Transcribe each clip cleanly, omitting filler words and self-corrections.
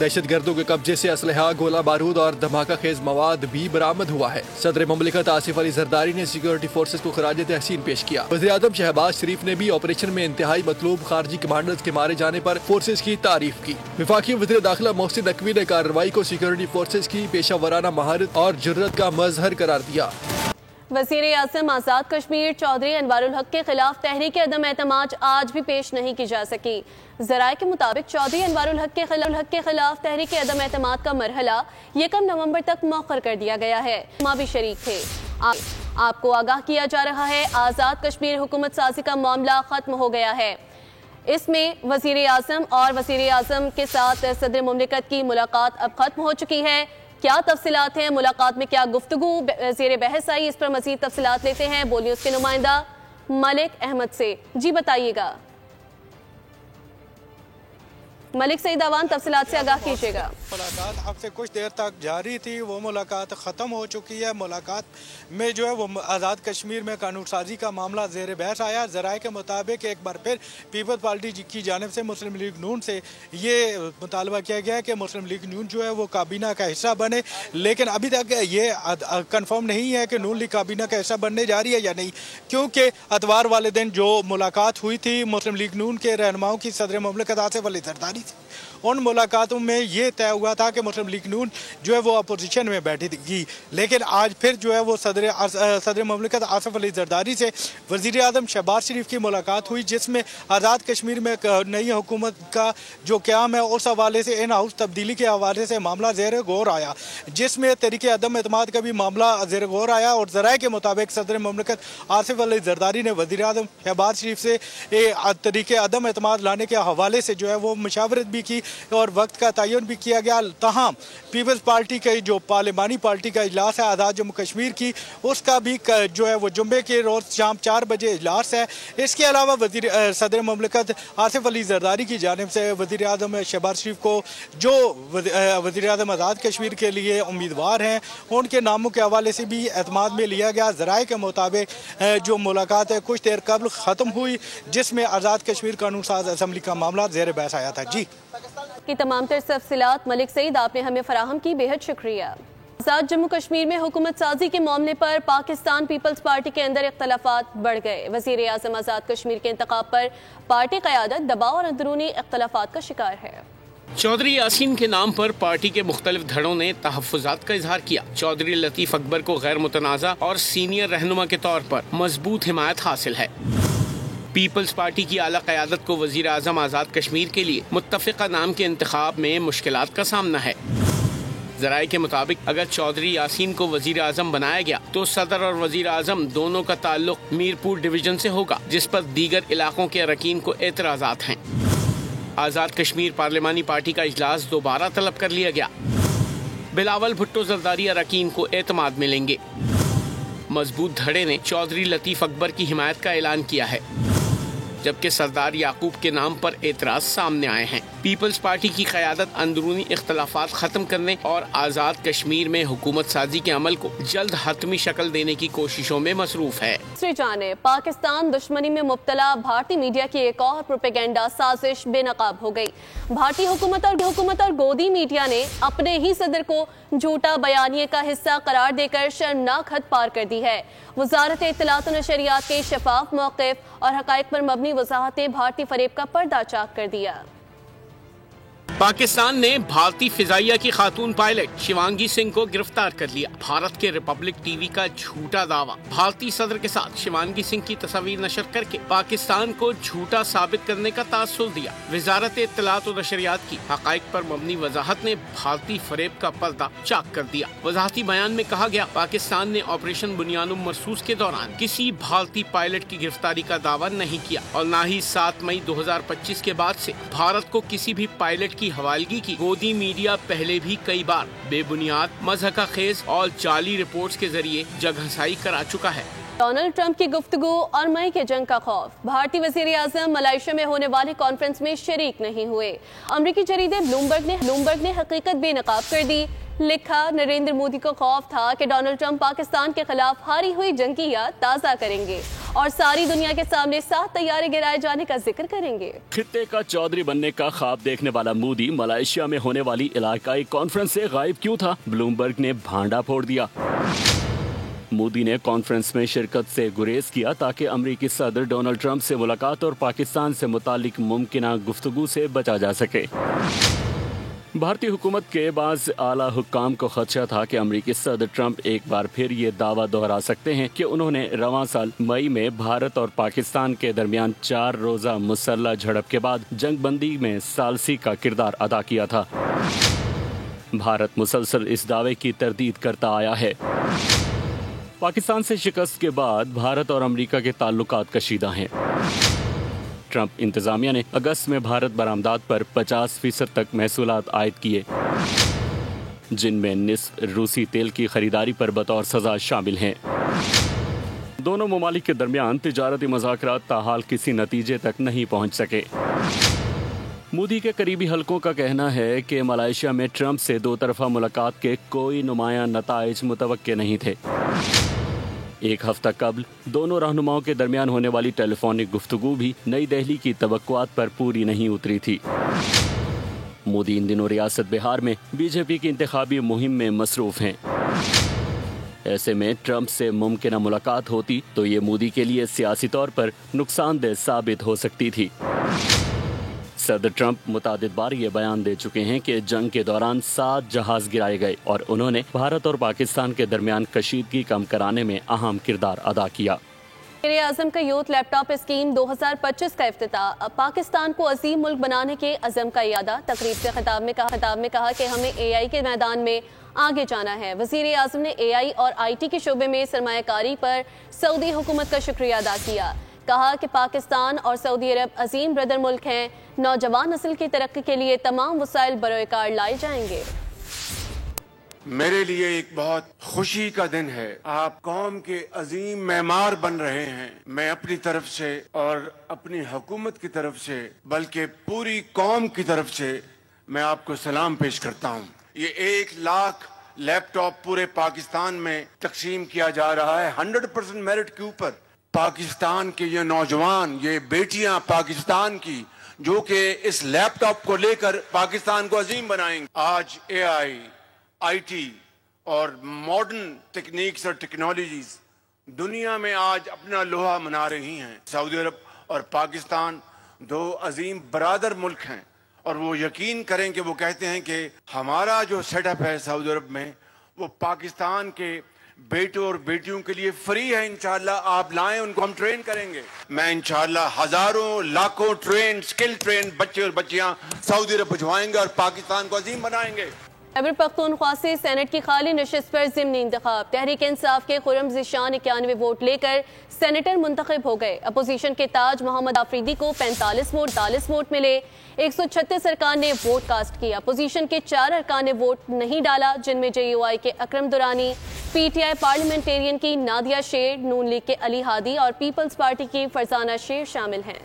دہشت گردوں کے قبضے سے اسلحہ، گولہ بارود اور دھماکہ خیز مواد بھی برآمد ہوا ہے۔ صدر مملکت آصف علی زرداری نے سیکورٹی فورسز کو خراج تحسین پیش کیا۔ وزیر اعظم شہباز شریف نے بھی آپریشن میں انتہائی مطلوب خارجی کمانڈرز کے مارے جانے پر فورسز کی تعریف کی۔ وفاقی وزیر داخلہ محسن نقوی نے کارروائی کو سیکورٹی فورسز کی پیشہ ورانہ مہارت اور جرات کا مظہر قرار دیا۔ وزیر اعظم آزاد کشمیر چودھری انوار الحق کے خلاف تحریک عدم اعتماد آج بھی پیش نہیں کی جا سکی۔ ذرائع کے مطابق چودھری انوار الحق کے خلاف تحریک عدم اعتماد کا مرحلہ 1 نومبر تک مؤخر کر دیا گیا ہے۔ ماں بھی شریک تھے۔ آپ کو آگاہ کیا جا رہا ہے آزاد کشمیر حکومت سازی کا معاملہ ختم ہو گیا ہے۔ اس میں وزیر اعظم اور وزیر اعظم کے ساتھ صدر مملکت کی ملاقات اب ختم ہو چکی ہے۔ کیا تفصیلات ہیں، ملاقات میں کیا گفتگو زیر بحث آئی، اس پر مزید تفصیلات لیتے ہیں بولی اس کے نمائندہ ملک احمد سے۔ جی بتائیے گا ملک سعید آوان، تفصیلات سے آگاہ کیجیے گا۔ ملاقات اب سے کچھ دیر تک جاری تھی، وہ ملاقات ختم ہو چکی ہے۔ ملاقات میں جو ہے وہ آزاد کشمیر میں قانون سازی کا معاملہ زیر بحث آیا۔ ذرائع کے مطابق ایک بار پھر پیپلز پارٹی کی جانب سے مسلم لیگ نون سے یہ مطالبہ کیا گیا ہے کہ مسلم لیگ نون جو ہے وہ کابینہ کا حصہ بنے، لیکن ابھی تک یہ کنفرم نہیں ہے کہ نون لیگ کابینہ کا حصہ بننے جا رہی ہے یا نہیں، کیونکہ اتوار والے دن جو ملاقات ہوئی تھی مسلم لیگ نون کے رہنماؤں کی صدر مملکت آصف علی زرداری، ان ملاقاتوں میں یہ طے ہوا تھا کہ مسلم لیگ نون جو ہے وہ اپوزیشن میں بیٹھی گی، لیکن آج پھر جو ہے وہ صدر مملکت آصف علی زرداری سے وزیر اعظم شہباز شریف کی ملاقات ہوئی، جس میں آزاد کشمیر میں نئی حکومت کا جو قیام ہے اس حوالے سے ان ہاؤس تبدیلی کے حوالے سے معاملہ زیر غور آیا، جس میں تحریک عدم اعتماد کا بھی معاملہ زیر غور آیا۔ اور ذرائع کے مطابق صدر مملکت آصف علی زرداری نے وزیر اعظم شہباز شریف سے تحریک عدم اعتماد لانے کے حوالے سے جو ہے وہ مشاورت بھی کی اور وقت کا تعین بھی کیا گیا۔ تاہم پیپلز پارٹی کا جو پارلیمانی پارٹی کا اجلاس ہے آزاد جموں کشمیر کی، اس کا بھی جو ہے وہ جمعے کے روز شام 4 بجے اجلاس ہے۔ اس کے علاوہ صدر مملکت آصف علی زرداری کی جانب سے وزیر اعظم شہباز شریف کو جو وزیر اعظم آزاد کشمیر کے لیے امیدوار ہیں ان کے ناموں کے حوالے سے بھی اعتماد میں لیا گیا۔ ذرائع کے مطابق جو ملاقات ہے کچھ دیر قبل ختم ہوئی، جس میں آزاد کشمیر قانون ساز اسمبلی کا معاملہ زیر بحث آیا تھا۔ جی کی تمام تر تفصیلات ملک سعید آپ نے ہمیں فراہم کی، بے حد شکریہ۔ آزاد جموں کشمیر میں حکومت سازی کے معاملے پر پاکستان پیپلز پارٹی کے اندر اختلافات بڑھ گئے۔ وزیر اعظم آزاد کشمیر کے انتخاب پر پارٹی قیادت دباؤ اور اندرونی اختلافات کا شکار ہے۔ چودھری یاسین کے نام پر پارٹی کے مختلف دھڑوں نے تحفظات کا اظہار کیا۔ چودھری لطیف اکبر کو غیر متنازع اور سینئر رہنما کے طور پر مضبوط حمایت حاصل ہے۔ پیپلز پارٹی کی اعلیٰ قیادت کو وزیر اعظم آزاد کشمیر کے لیے متفقہ نام کے انتخاب میں مشکلات کا سامنا ہے۔ ذرائع کے مطابق اگر چودھری یاسین کو وزیر اعظم بنایا گیا تو صدر اور وزیر اعظم دونوں کا تعلق میرپور ڈویژن سے ہوگا، جس پر دیگر علاقوں کے اراکین کو اعتراضات ہیں۔ آزاد کشمیر پارلیمانی پارٹی کا اجلاس دوبارہ طلب کر لیا گیا۔ بلاول بھٹو زرداری اراکین کو اعتماد ملیں گے۔ مضبوط دھڑے نے چودھری لطیف اکبر کی حمایت کا اعلان کیا ہے، جبکہ سردار یعقوب کے نام پر اعتراض سامنے آئے ہیں۔ پیپلز پارٹی کی قیادت اندرونی اختلافات ختم کرنے اور آزاد کشمیر میں حکومت سازی کے عمل کو جلد حتمی شکل دینے کی کوششوں میں مصروف ہے۔ دوسری جانب پاکستان دشمنی میں مبتلا بھارتی میڈیا کی ایک اور پروپیگنڈا سازش بے نقاب ہو گئی۔ بھارتی حکومت اور گودی میڈیا نے اپنے ہی صدر کو جھوٹا بیانیے کا حصہ قرار دے کر شرمناک حد پار کر دی ہے۔ وزارت اطلاعات و نشریات کے شفاف موقف اور حقائق پر مبنی وضاحتیں بھارتی فریب کا پردہ چاک کر دیا۔ پاکستان نے بھارتی فضائیہ کی خاتون پائلٹ شیوانگی سنگھ کو گرفتار کر لیا۔ بھارت کے ریپبلک ٹی وی کا جھوٹا دعویٰ بھارتی صدر کے ساتھ شیوانگی سنگھ کی تصاویر نشر کر کے پاکستان کو جھوٹا ثابت کرنے کا تاثر دیا۔ وزارت اطلاعات و نشریات کی حقائق پر مبنی وضاحت نے بھارتی فریب کا پردہ چاک کر دیا۔ وضاحتی بیان میں کہا گیا، پاکستان نے آپریشن بنیانم مرصوص کے دوران کسی بھارتی پائلٹ کی گرفتاری کا دعویٰ نہیں کیا اور نہ ہی 7 مئی 2025 کے بعد سے بھارت کو کسی بھی پائلٹ کی حوالگی کی۔ گودی میڈیا پہلے بھی کئی بار بے بنیاد، مضحکہ خیز اور جعلی رپورٹس کے ذریعے جگہسائی کرا چکا ہے۔ ڈونلڈ ٹرمپ کی گفتگو اور مئی کے جنگ کا خوف۔ بھارتی وزیر اعظم ملائیشیا میں ہونے والی کانفرنس میں شریک نہیں ہوئے۔ امریکی جریدے بلومبرگ نے حقیقت بے نقاب کر دی۔ لکھا، نریندر مودی کو خوف تھا کہ ڈونلڈ ٹرمپ پاکستان کے خلاف ہاری ہوئی جنگ کی یاد تازہ کریں گے اور ساری دنیا کے سامنے 7 طیارے گرائے جانے کا ذکر کریں گے۔ خطے کا چودھری بننے کا خواب دیکھنے والا مودی ملائیشیا میں ہونے والی علاقائی کانفرنس سے غائب کیوں تھا؟ بلومبرگ نے بھانڈا پھوڑ دیا۔ مودی نے کانفرنس میں شرکت سے گریز کیا تاکہ امریکی صدر ڈونلڈ ٹرمپ سے ملاقات اور پاکستان سے متعلق ممکنہ گفتگو سے بچا جا سکے۔ بھارتی حکومت کے بعض اعلیٰ حکام کو خدشہ تھا کہ امریکی صدر ٹرمپ ایک بار پھر یہ دعویٰ دہرا سکتے ہیں کہ انہوں نے رواں سال مئی میں بھارت اور پاکستان کے درمیان 4 روزہ مسلح جھڑپ کے بعد جنگ بندی میں ثالثی کا کردار ادا کیا تھا۔ بھارت مسلسل اس دعوے کی تردید کرتا آیا ہے۔ پاکستان سے شکست کے بعد بھارت اور امریکہ کے تعلقات کشیدہ ہیں۔ ٹرمپ انتظامیہ نے اگست میں بھارت برآمدات پر 50% تک محصولات عائد کیے، جن میں نصف روسی تیل کی خریداری پر بطور سزا شامل ہیں۔ دونوں ممالک کے درمیان تجارتی مذاکرات تاحال کسی نتیجے تک نہیں پہنچ سکے۔ مودی کے قریبی حلقوں کا کہنا ہے کہ ملائیشیا میں ٹرمپ سے 2 طرفہ ملاقات کے کوئی نمایاں نتائج متوقع نہیں تھے۔ ایک ہفتہ قبل دونوں رہنماؤں کے درمیان ہونے والی ٹیلی فونک گفتگو بھی نئی دہلی کی توقعات پر پوری نہیں اتری تھی۔ مودی ان دنوں ریاست بہار میں بی جے پی کی انتخابی مہم میں مصروف ہیں۔ ایسے میں ٹرمپ سے ممکنہ ملاقات ہوتی تو یہ مودی کے لیے سیاسی طور پر نقصان دہ ثابت ہو سکتی تھی۔ صدر ٹرمپ متعدد بار یہ بیان دے چکے ہیں کہ جنگ کے دوران 7 جہاز گرائے گئے اور انہوں نے بھارت اور پاکستان کے درمیان کشیدگی کم کرانے میں اہم کردار ادا کیا۔ وزیر اعظم کا یوتھ لیپ ٹاپ اسکیم 2025 کا افتتاح، پاکستان کو عظیم ملک بنانے کے عزم کا اعادہ۔ تقریب سے خطاب میں کہا کہ ہمیں اے آئی کے میدان میں آگے جانا ہے۔ وزیر اعظم نے اے آئی اور آئی ٹی کے شعبے میں سرمایہ کاری پر سعودی حکومت کا شکریہ ادا کیا۔ کہا کہ پاکستان اور سعودی عرب عظیم بردر ملک ہیں، نوجوان نسل کی ترقی کے لیے تمام وسائل بروئے کار لائے جائیں گے۔ میرے لیے ایک بہت خوشی کا دن ہے، آپ قوم کے عظیم معمار بن رہے ہیں۔ میں اپنی طرف سے اور اپنی حکومت کی طرف سے بلکہ پوری قوم کی طرف سے میں آپ کو سلام پیش کرتا ہوں۔ یہ 1 لاکھ لیپ ٹاپ پورے پاکستان میں تقسیم کیا جا رہا ہے 100% میرٹ کے اوپر۔ پاکستان کے یہ نوجوان، یہ بیٹیاں پاکستان کی، جو کہ اس لیپ ٹاپ کو لے کر پاکستان کو عظیم بنائیں گے۔ آج اے آئی ٹی اور ماڈرن ٹیکنیکس اور ٹیکنالوجیز دنیا میں آج اپنا لوہا منا رہی ہیں۔ سعودی عرب اور پاکستان 2 عظیم برادر ملک ہیں، اور وہ یقین کریں کہ وہ کہتے ہیں کہ ہمارا جو سیٹ اپ ہے سعودی عرب میں وہ پاکستان کے بیٹوں اور بیٹیوں کے لیے فری ہے۔ انشاءاللہ آپ لائیں، ان کو ہم ٹرین کریں گے۔ میں انشاءاللہ ہزاروں لاکھوں سکل ٹرین بچے اور بچیاں سعودی عرب بھجوائیں گے اور پاکستان کو عظیم بنائیں گے۔ خیبر پختونخوا سے سینٹ کی خالی نشست پر ضمنی انتخاب، تحریک انصاف کے خرم ذیشان 91 ووٹ لے کر سینیٹر منتخب ہو گئے۔ اپوزیشن کے تاج محمد آفریدی کو 45 ووٹ ملے۔ 136 ارکان نے ووٹ کاسٹ کیا۔ اپوزیشن کے 4 ارکان نے ووٹ نہیں ڈالا، جن میں جے یو آئی کے اکرم دورانی، پی ٹی آئی پارلیمنٹیرین کی نادیہ شیر، نون لیگ کے علی ہادی اور پیپلز پارٹی کی فرزانہ شیر شامل ہیں۔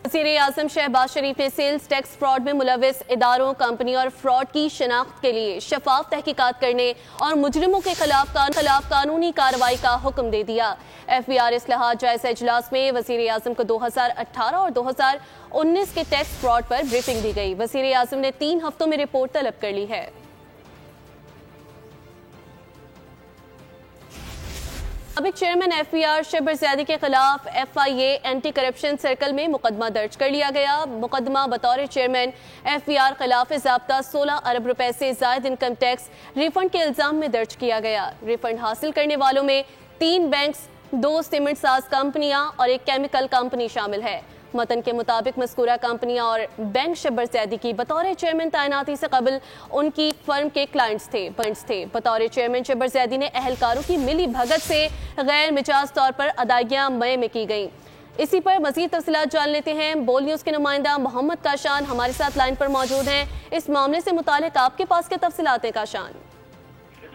وزیر اعظم شہباز شریف نے سیلز ٹیکس فراڈ میں ملوث اداروں، کمپنی اور فراڈ کی شناخت کے لیے شفاف تحقیقات کرنے اور مجرموں کے خلاف قانونی کارروائی کا حکم دے دیا۔ ایف بی آر اصلاحات جائزہ اجلاس میں وزیر اعظم کو 2018 اور 2019 کے ٹیکس فراڈ پر بریفنگ دی گئی۔ وزیر اعظم نے 3 ہفتوں میں رپورٹ طلب کر لی ہے۔ سابق چیئرمین ایف بی آر شبر زیدی کے خلاف ایف آئی اے اینٹی کرپشن سرکل میں مقدمہ درج کر لیا گیا۔ مقدمہ بطور چیئرمین ایف بی آر خلاف ضابطہ 16 ارب روپے سے زائد انکم ٹیکس ریفنڈ کے الزام میں درج کیا گیا۔ ریفنڈ حاصل کرنے والوں میں 3 بینکس، 2 سیمنٹ ساز کمپنیاں اور 1 کیمیکل کمپنی شامل ہے۔ متن کے مطابق مذکورہ کمپنیاں اور بینک شبر زیدی کی بطور چیئرمین تعیناتی سے قبل ان کی فرم کے کلائنٹس تھے۔ بطور چیئرمین شبر زیدی نے اہلکاروں کی ملی بھگت سے غیر مجاز طور پر ادائیگیاں مئی میں کی گئیں۔ اسی پر مزید تفصیلات جان لیتے ہیں۔ بول نیوز کے نمائندہ محمد کاشان ہمارے ساتھ لائن پر موجود ہیں۔ اس معاملے سے متعلق آپ کے پاس کیا تفصیلات ہیں کاشان؟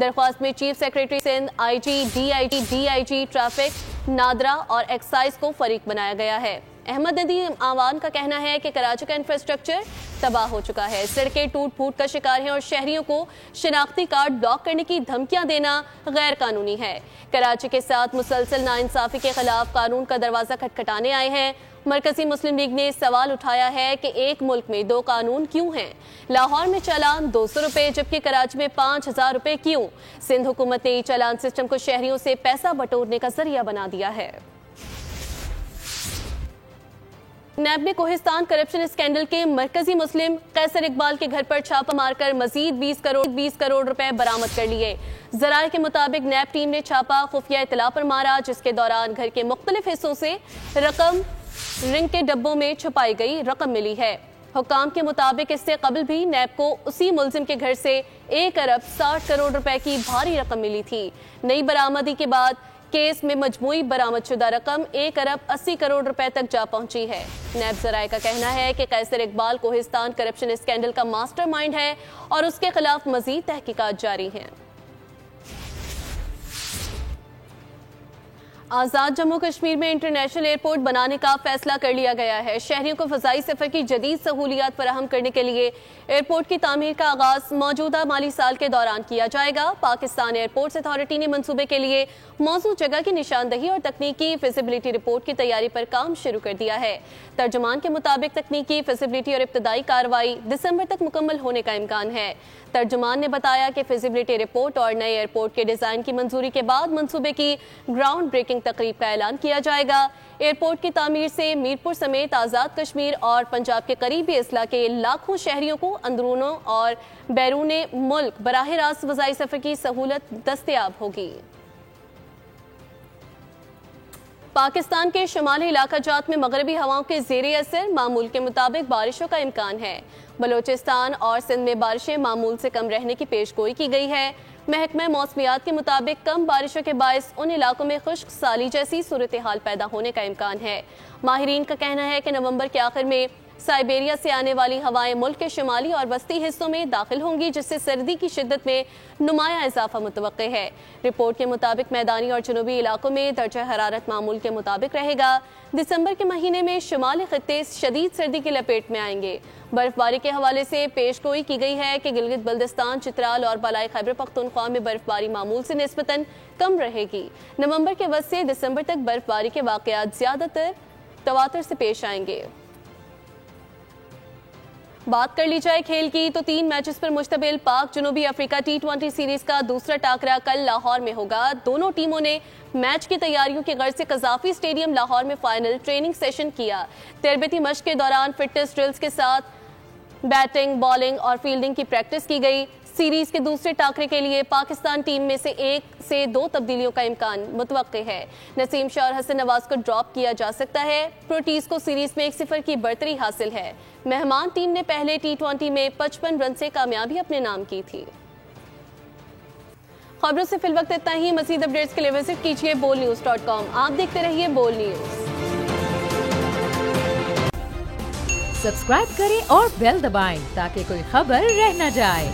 درخواست میں chief secretary Sindh IG DIG traffic NADRA اور ایکسائز کو فریق بنایا گیا ہے۔ احمد ندیم آوان کا کہنا ہے کہ کراچی کا انفراسٹرکچر تباہ ہو چکا ہے، سڑکیں ٹوٹ پھوٹ کا شکار ہیں اور شہریوں کو شناختی کارڈ بلاک کرنے کی دھمکیاں دینا غیر قانونی ہے۔ کراچی کے ساتھ مسلسل ناانصافی کے خلاف قانون کا دروازہ کھٹکھٹانے آئے ہیں۔ مرکزی مسلم لیگ نے سوال اٹھایا ہے کہ ایک ملک میں 2 قانون کیوں ہیں؟ لاہور میں چالان 200 روپے جبکہ کراچی میں 5000 روپے کیوں؟ سندھ حکومت نے چالان سسٹم کو شہریوں سے پیسہ بٹورنے کا ذریعہ بنا دیا ہے۔ نیب نے کوہستان کرپشن اسکینڈل کے مرکزی مسلم قیصر اقبال کے گھر پر چھاپہ مار کر مزید 20 کروڑ روپے برآمد کر لیے۔ ذرائع کے مطابق نیب ٹیم نے چھاپہ خفیہ اطلاع پر مارا، جس کے دوران گھر کے مختلف حصوں سے رقم رنگ کے ڈبوں میں چھپائی گئی رقم ملی ہے۔ حکام کے مطابق اس سے قبل بھی نیب کو اسی ملزم کے گھر سے 1 ارب 60 کروڑ روپے کی بھاری رقم ملی تھی۔ نئی برآمدی کے بعد کیس میں مجموعی برآمد شدہ رقم 1 ارب 80 کروڑ روپے تک جا پہنچی ہے۔ نیب ذرائع کا کہنا ہے کہ قیصر اقبال کوہستان کرپشن اسکینڈل کا ماسٹر مائنڈ ہے اور اس کے خلاف مزید تحقیقات جاری ہیں۔ آزاد جموں کشمیر میں انٹرنیشنل ایئرپورٹ بنانے کا فیصلہ کر لیا گیا ہے۔ شہریوں کو فضائی سفر کی جدید سہولیات فراہم کرنے کے لیے ایئرپورٹ کی تعمیر کا آغاز موجودہ مالی سال کے دوران کیا جائے گا۔ پاکستان ایئرپورٹس اتھارٹی نے منصوبے کے لیے موزوں جگہ کی نشاندہی اور تکنیکی فیزیبلٹی رپورٹ کی تیاری پر کام شروع کر دیا ہے۔ ترجمان کے مطابق تکنیکی فیزیبلٹی اور ابتدائی کارروائی دسمبر تک مکمل ہونے کا امکان ہے۔ ترجمان نے بتایا کہ فیزیبلٹی رپورٹ اور نئے ایئرپورٹ کے ڈیزائن کی منظوری کے بعد منصوبے کی گراؤنڈ بریکنگ تقریب کا اعلان کیا جائے گا۔ ایئرپورٹ کی تعمیر سے میرپور سمیت آزاد کشمیر اور پنجاب کے قریبی اضلاع کے لاکھوں شہریوں کو اندرون اور بیرون ملک براہ راست فضائی سفر کی سہولت دستیاب ہوگی۔ پاکستان کے شمالی علاقہ جات میں مغربی ہواؤں کے زیر اثر معمول کے مطابق بارشوں کا امکان ہے۔ بلوچستان اور سندھ میں بارشیں معمول سے کم رہنے کی پیش گوئی کی گئی ہے۔ محکمہ موسمیات کے مطابق کم بارشوں کے باعث ان علاقوں میں خشک سالی جیسی صورتحال پیدا ہونے کا امکان ہے۔ ماہرین کا کہنا ہے کہ نومبر کے آخر میں سائبیریا سے آنے والی ہوائیں ملک کے شمالی اور وسطی حصوں میں داخل ہوں گی، جس سے سردی کی شدت میں نمایاں اضافہ متوقع ہے۔ رپورٹ کے مطابق میدانی اور جنوبی علاقوں میں درجہ حرارت معمول کے مطابق رہے گا۔ دسمبر کے مہینے میں شمالی خطے شدید سردی کی لپیٹ میں آئیں گے۔ برف باری کے حوالے سے پیش گوئی کی گئی ہے کہ گلگت بلتستان، چترال اور بالائی خیبر پختونخوا میں برف باری معمول سے نسبتاً کم رہے گی۔ نومبر کے وسط سے دسمبر تک برف باری کے واقعات زیادہ تر تواتر سے پیش آئیں گے۔ بات کر لی جائے کھیل کی تو 3 میچز پر مشتمل پاک جنوبی افریقہ T20 سیریز کا دوسرا ٹاکرا کل لاہور میں ہوگا۔ دونوں ٹیموں نے میچ کی تیاریوں کی غرض سے قذافی اسٹیڈیم لاہور میں فائنل ٹریننگ سیشن کیا۔ تربیتی مشق کے دوران فٹنس ڈرلز کے ساتھ بیٹنگ، بالنگ اور فیلڈنگ کی پریکٹس کی گئی۔ سیریز کے دوسرے ٹاکرے کے لیے پاکستان ٹیم میں سے 1 سے 2 تبدیلیوں کا امکان متوقع ہے۔ نسیم شاہ اور حسن نواز کو ڈراپ کیا جا سکتا ہے۔ پروٹیز کو سیریز میں 1-0 کی برتری حاصل ہے۔ مہمان ٹیم نے پہلے T20 میں 55 رن سے کامیابی اپنے نام کی تھی۔ خبروں سے فی الوقت اتنا ہی۔ مزید اپڈیٹس کے لیے وزٹ کیجیے bolnews.com۔ آپ دیکھتے رہیے بول نیوز۔ سبسکرائب کریں اور بیل دبائیں تاکہ کوئی خبر رہ نہ جائے۔